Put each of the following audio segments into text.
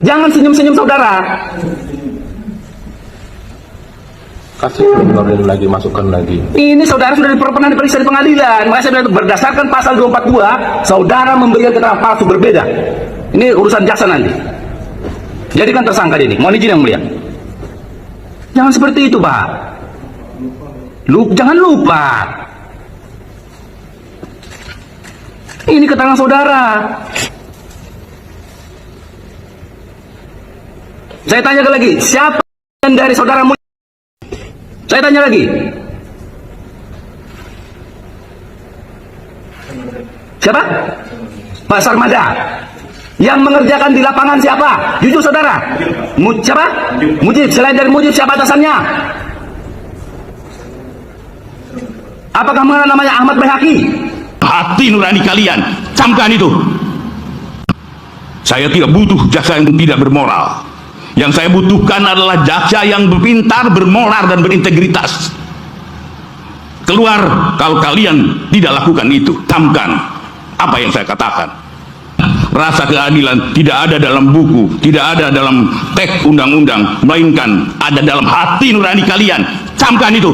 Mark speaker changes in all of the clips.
Speaker 1: Jangan senyum-senyum saudara.
Speaker 2: Kasih keluarin lagi, masukkan lagi.
Speaker 1: Ini saudara sudah pernah diperiksa di pengadilan. Makanya saya bilang berdasarkan pasal 242, saudara memberikan keterangan palsu berbeda. Ini urusan jaksa nanti. Jadikan tersangka ini. Mohon izin yang mulia. Jangan seperti itu, Pak. Jangan lupa. Ini keterangan saudara. Saya tanya lagi, siapa yang dari saudara mulia? Saya tanya lagi. Siapa? Pak Sarmada. Yang mengerjakan di lapangan siapa? Jujur saudara. Siapa? Mujib. Selain dari Mujib siapa atasannya? Apakah namanya Ahmad Bayhaqi?
Speaker 3: Hati nurani kalian, camkan itu. Saya tidak butuh jaksa yang tidak bermoral. Yang saya butuhkan adalah jaksa yang berpintar, bermoral, dan berintegritas. Keluar kalau kalian tidak lakukan itu. Camkan apa yang saya katakan. Rasa keadilan tidak ada dalam buku, tidak ada dalam teks undang-undang, melainkan ada dalam hati nurani kalian. Camkan itu.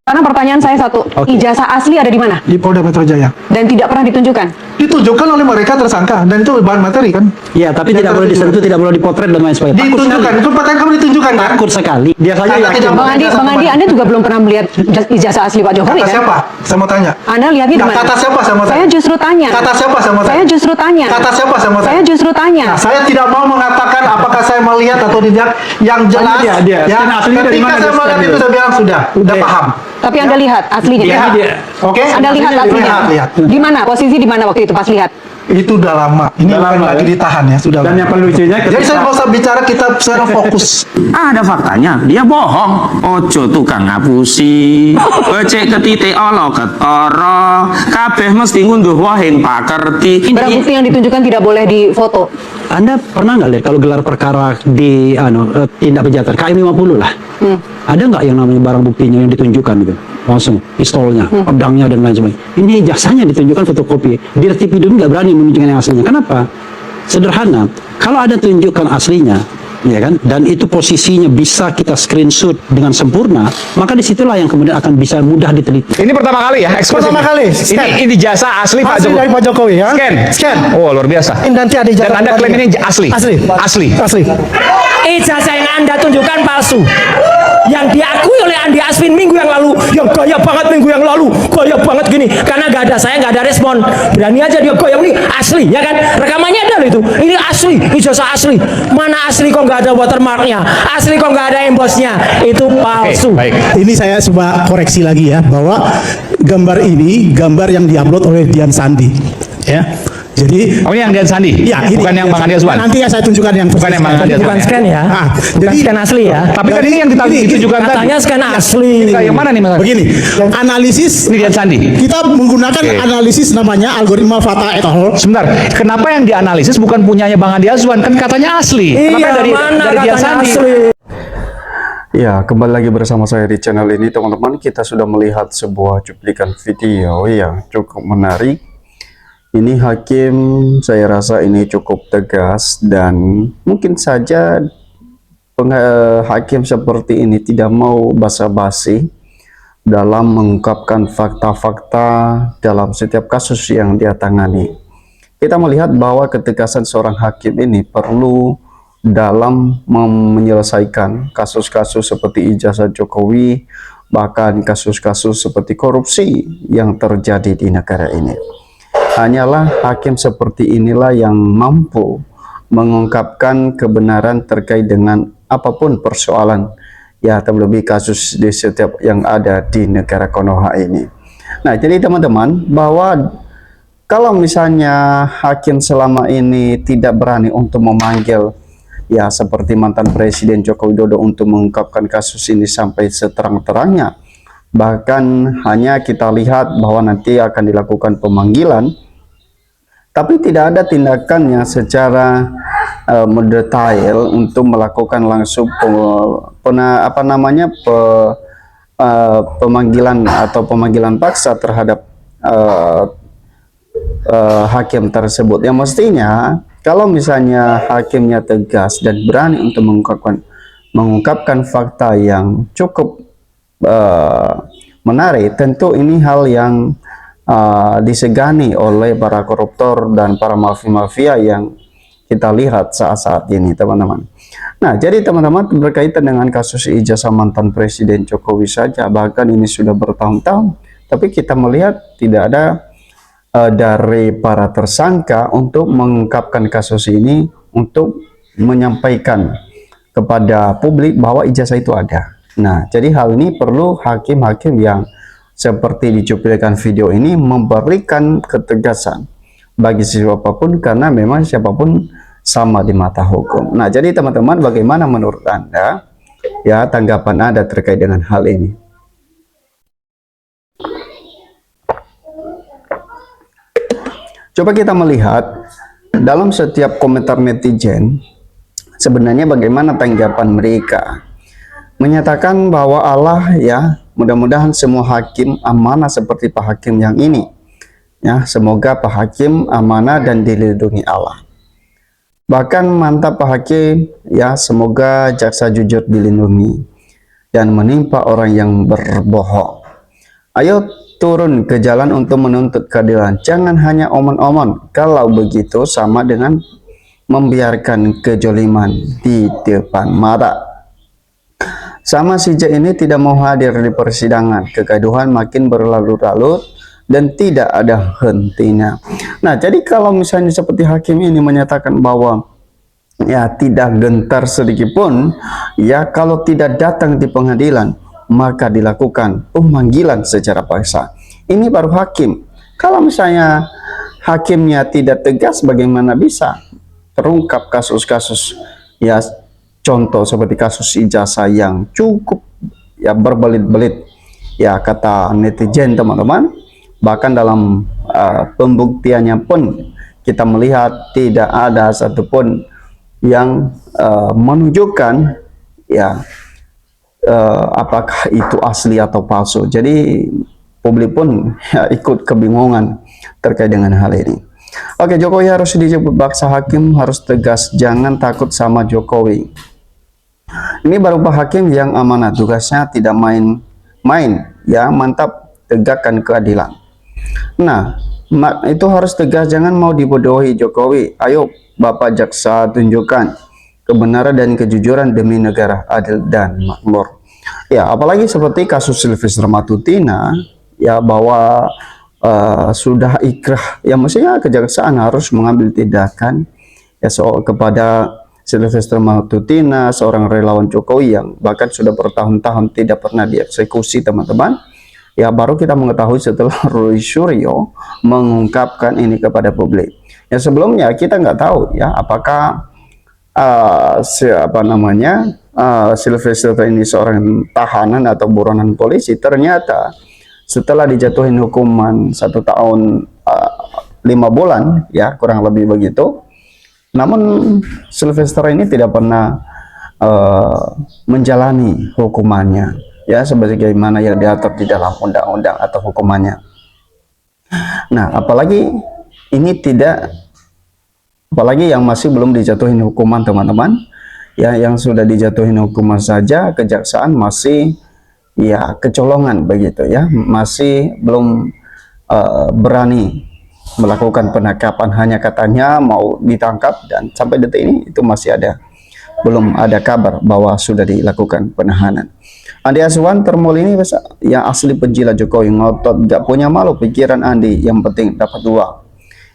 Speaker 4: Karena pertanyaan saya satu, ijazah asli ada di mana?
Speaker 5: Di Polda Metro Jaya.
Speaker 4: Dan tidak pernah ditunjukkan?
Speaker 5: Ditunjukkan oleh mereka tersangka, dan itu bahan materi kan?
Speaker 6: Iya, tapi tidak boleh disentuh, tidak boleh dipotret dan lain sebagainya.
Speaker 5: Ditunjukkan, itu pertanyaan kamu ditunjukkan kan?
Speaker 6: Takut sekali. Biasanya yakin.
Speaker 4: Bang Andi, Anda juga belum pernah melihat ijazah asli Pak Jokowi
Speaker 5: Kata
Speaker 4: kan?
Speaker 5: siapa? Saya mau tanya.
Speaker 4: Anda lihatnya di mana?
Speaker 5: Kata siapa saya mau tanya?
Speaker 4: Saya justru tanya.
Speaker 5: Kata siapa saya mau tanya?
Speaker 4: Saya justru tanya.
Speaker 5: Kata siapa saya mau tanya?
Speaker 4: Saya justru tanya.
Speaker 5: Nah, saya tidak mau mengatakan apakah saya melihat atau tidak. Yang jelas,
Speaker 6: dia.
Speaker 5: ya,
Speaker 6: Scan aslinya dari
Speaker 5: ketika
Speaker 6: mana
Speaker 5: saya
Speaker 6: dia
Speaker 5: melihat
Speaker 6: scan
Speaker 5: itu
Speaker 6: itu?
Speaker 5: saya bilang sudah paham.
Speaker 4: Tapi Anda lihat aslinya.
Speaker 5: Lihat. Oke?
Speaker 4: Anda lihat aslinya.
Speaker 5: Lihat.
Speaker 4: Di mana? Posisi di mana waktu itu pas lihat?
Speaker 5: Itu udah lama. Ini
Speaker 6: Udah
Speaker 5: bukan
Speaker 6: lama,
Speaker 5: lagi
Speaker 6: ya?
Speaker 5: ditahan ya, sudah.
Speaker 6: Dan
Speaker 5: lama.
Speaker 6: yang paling lucunya
Speaker 5: Jadi saya nggak usah bicara, kita secara fokus.
Speaker 7: Ada faktanya, dia bohong. Ojo tukang ngapusi, becek ketite olo ketara, kabeh mesti ngunduh wahing pakerti.
Speaker 4: Barang bukti yang ditunjukkan tidak boleh difoto.
Speaker 6: Anda pernah nggak lihat kalau gelar perkara di tindak kejahatan KM 50 lah? Ada nggak yang namanya barang buktinya yang ditunjukkan gitu? Langsung pistolnya, pedangnya dan lain sebagainya. Ini jasanya ditunjukkan fotokopi. Di TV dulu nggak berani menunjukkan yang aslinya. Kenapa? Sederhana. Kalau ada tunjukkan aslinya, ya kan, dan itu posisinya bisa kita screenshot dengan sempurna, maka disitulah yang kemudian akan bisa mudah diteliti.
Speaker 8: Ini pertama kali ya, eksklusif.
Speaker 5: Pertama kali. Scan.
Speaker 8: Ini jasa asli Pak
Speaker 5: Asli
Speaker 8: Jokowi.
Speaker 5: dari Pak Jokowi ya.
Speaker 8: Scan. Oh, luar biasa.
Speaker 5: Ini nanti ada
Speaker 8: Dan
Speaker 5: ijazah
Speaker 8: Anda klaim
Speaker 5: kembali.
Speaker 8: ini asli.
Speaker 5: Asli.
Speaker 9: Ijazah yang Anda tunjukkan palsu, yang diakui oleh Andi Aswin minggu yang lalu, yang gaya banget minggu yang lalu, gaya banget gini, karena nggak ada saya, nggak ada respon, berani aja dia goyang, ini asli ya kan, rekamannya ada loh itu, ini asli, ijazah asli, mana asli kok nggak ada watermarknya, asli kok nggak ada embosnya, itu palsu.
Speaker 8: Baik.
Speaker 10: Ini saya coba koreksi lagi ya, bahwa gambar ini gambar yang diupload oleh Dian Sandi ya. Jadi
Speaker 8: Oh, ini yang Dian Sandi?
Speaker 10: ya, ini
Speaker 8: Bukan yang Bang Andi Aswan?
Speaker 10: nanti ya saya tunjukkan yang
Speaker 8: Bukan yang Bang Andi
Speaker 9: Bukan
Speaker 8: Aswan.
Speaker 9: scan ya, bukan scan asli ya.
Speaker 8: Tapi kan ini yang ditunjukkan tadi.
Speaker 9: Katanya scan asli.
Speaker 8: Yang mana nih Mas?
Speaker 10: begini, analisis
Speaker 8: Ini Dian Sandi.
Speaker 10: kita menggunakan analisis namanya algoritma Fata et al.
Speaker 8: Sebentar, kenapa yang dianalisis bukan punyanya Bang Andi Aswan? Kan katanya asli. Kenapa
Speaker 9: Iya,
Speaker 8: dari
Speaker 9: mana
Speaker 8: Dian
Speaker 9: katanya
Speaker 8: Sandi?
Speaker 9: asli?
Speaker 11: Ya, kembali lagi bersama saya di channel ini, teman-teman. Kita sudah melihat sebuah cuplikan video yang cukup menarik. Ini hakim, saya rasa ini cukup tegas, dan mungkin saja hakim seperti ini tidak mau basa-basi dalam mengungkapkan fakta-fakta dalam setiap kasus yang dia tangani. Kita melihat bahwa ketegasan seorang hakim ini perlu dalam menyelesaikan kasus-kasus seperti ijazah Jokowi, bahkan kasus-kasus seperti korupsi yang terjadi di negara ini. Hanyalah hakim seperti inilah yang mampu mengungkapkan kebenaran terkait dengan apapun persoalan, ya, terlebih kasus di setiap yang ada di negara Konoha ini. Nah, jadi teman-teman, bahwa kalau misalnya hakim selama ini tidak berani untuk memanggil, ya, seperti mantan Presiden Joko Widodo untuk mengungkapkan kasus ini sampai seterang-terangnya, bahkan hanya kita lihat bahwa nanti akan dilakukan pemanggilan, tapi tidak ada tindakan yang secara mendetail untuk melakukan langsung pemanggilan atau pemanggilan paksa terhadap hakim tersebut. Yang mestinya kalau misalnya hakimnya tegas dan berani untuk mengungkapkan fakta yang cukup menarik, tentu ini hal yang disegani oleh para koruptor dan para mafia-mafia yang kita lihat saat-saat ini, teman-teman. Nah, jadi teman-teman, berkaitan dengan kasus ijazah mantan Presiden Jokowi saja, bahkan ini sudah bertahun-tahun, tapi kita melihat tidak ada dari para tersangka untuk mengungkapkan kasus ini, untuk menyampaikan kepada publik bahwa ijazah itu ada. Nah, jadi hal ini perlu hakim-hakim yang seperti dicuplikan video ini memberikan ketegasan bagi siapapun, karena memang siapapun sama di mata hukum. Nah, jadi teman-teman, bagaimana menurut Anda ya tanggapan Anda terkait dengan hal ini? Coba kita melihat dalam setiap komentar netizen, sebenarnya bagaimana tanggapan mereka. Menyatakan bahwa Allah ya, mudah-mudahan semua hakim amanah seperti Pak Hakim yang ini. Ya, semoga Pak Hakim amanah dan dilindungi Allah. Bahkan mantap Pak Hakim, ya semoga jaksa jujur dilindungi dan menimpa orang yang berbohong. Ayo turun ke jalan untuk menuntut keadilan. Jangan hanya omong-omong. Kalau begitu sama dengan membiarkan kejoliman di depan mata. Sama si J ini tidak mau hadir di persidangan. Kegaduhan makin berlarut-larut dan tidak ada hentinya. Nah, jadi kalau misalnya seperti hakim ini menyatakan bahwa ya tidak gentar sedikit pun, ya kalau tidak datang di pengadilan maka dilakukan pemanggilan secara paksa. Ini baru hakim. Kalau misalnya hakimnya tidak tegas, bagaimana bisa terungkap kasus-kasus ya, contoh seperti kasus ijazah yang cukup ya berbelit-belit ya kata netizen, teman-teman. Bahkan dalam pembuktiannya pun kita melihat tidak ada satupun yang menunjukkan ya apakah itu asli atau palsu. Jadi publik pun ya, ikut kebingungan terkait dengan hal ini. Oke, Jokowi harus dijemput paksa, hakim harus tegas, jangan takut sama Jokowi. Ini baru Pak Hakim yang amanah, tugasnya tidak main-main ya, mantap, tegakkan keadilan. Nah, itu harus tegas, jangan mau dibodohi Jokowi. Ayo Bapak Jaksa, tunjukkan kebenaran dan kejujuran demi negara adil dan makmur. Ya, apalagi seperti kasus Sylvester Matutina ya, bahwa sudah ikrah ya, mestinya kejaksaan harus mengambil tindakan ya kepada Sylvester Matutina, seorang relawan Jokowi yang bahkan sudah bertahun-tahun tidak pernah dieksekusi, teman-teman. Ya, baru kita mengetahui setelah Roy Suryo mengungkapkan ini kepada publik. Ya, sebelumnya kita nggak tahu ya apakah Sylvester ini seorang tahanan atau buronan polisi. Ternyata setelah dijatuhin hukuman 1 tahun 5 bulan ya, kurang lebih begitu, namun Sylvester ini tidak pernah menjalani hukumannya ya sebagaimana yang diatur di dalam undang-undang atau hukumannya. Nah, apalagi yang masih belum dijatuhin hukuman, teman-teman ya, yang sudah dijatuhin hukuman saja kejaksaan masih ya kecolongan begitu ya, masih belum berani melakukan penangkapan, hanya katanya mau ditangkap, dan sampai detik ini itu masih belum ada kabar bahwa sudah dilakukan penahanan. Andi Azwan Termul ini yang asli penjilat Jokowi, ngotot, gak punya malu pikiran Andi, yang penting dapat uang.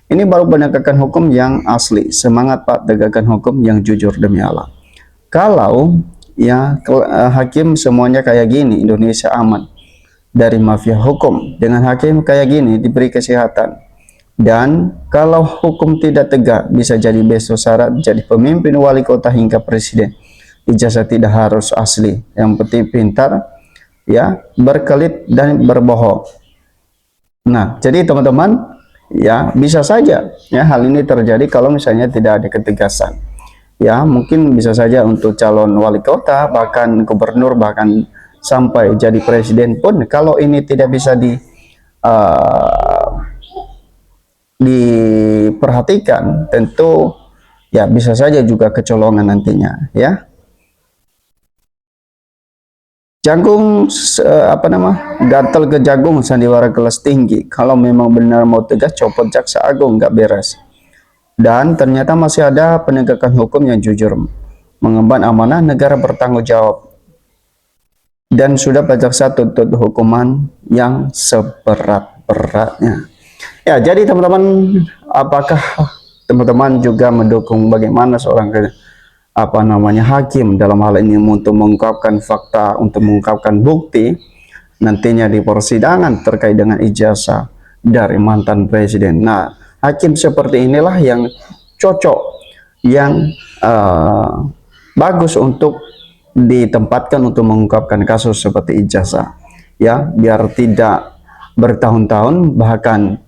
Speaker 11: Ini baru penegakan hukum yang asli. Semangat Pak, tegakkan hukum yang jujur demi Allah. Kalau ya hakim semuanya kayak gini, Indonesia aman dari mafia hukum. Dengan hakim kayak gini diberi kesehatan. Dan kalau hukum tidak tegak, bisa jadi besok syarat jadi pemimpin, wali kota hingga presiden. Ijazah tidak harus asli, yang penting pintar ya, berkelit dan berbohong. Nah, jadi teman-teman ya, bisa saja ya hal ini terjadi kalau misalnya tidak ada ketegasan. Ya, mungkin bisa saja untuk calon wali kota, bahkan gubernur, bahkan sampai jadi presiden pun, kalau ini tidak bisa diperhatikan, tentu ya bisa saja juga kecolongan nantinya ya. Jagung gatal ke jagung sandiwara kelas tinggi. Kalau memang benar mau tegas, copot jaksa agung, nggak beres. Dan ternyata masih ada penegakan hukum yang jujur, mengemban amanah negara, bertanggung jawab, dan sudah Pak Jaksa tuntut hukuman yang seberat-beratnya. Ya, jadi teman-teman, apakah teman-teman juga mendukung bagaimana seorang hakim dalam hal ini untuk mengungkapkan fakta, untuk mengungkapkan bukti nantinya di persidangan terkait dengan ijazah dari mantan presiden. Nah, hakim seperti inilah yang cocok, yang bagus untuk ditempatkan untuk mengungkapkan kasus seperti ijazah, ya, biar tidak bertahun-tahun, bahkan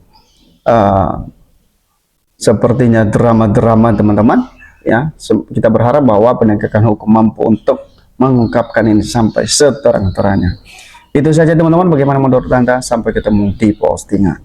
Speaker 11: sepertinya drama-drama teman-teman. Ya, kita berharap bahwa penegakan hukum mampu untuk mengungkapkan ini sampai seterang-terangnya. Itu saja teman-teman, bagaimana menurut Anda? Sampai ketemu di postingan.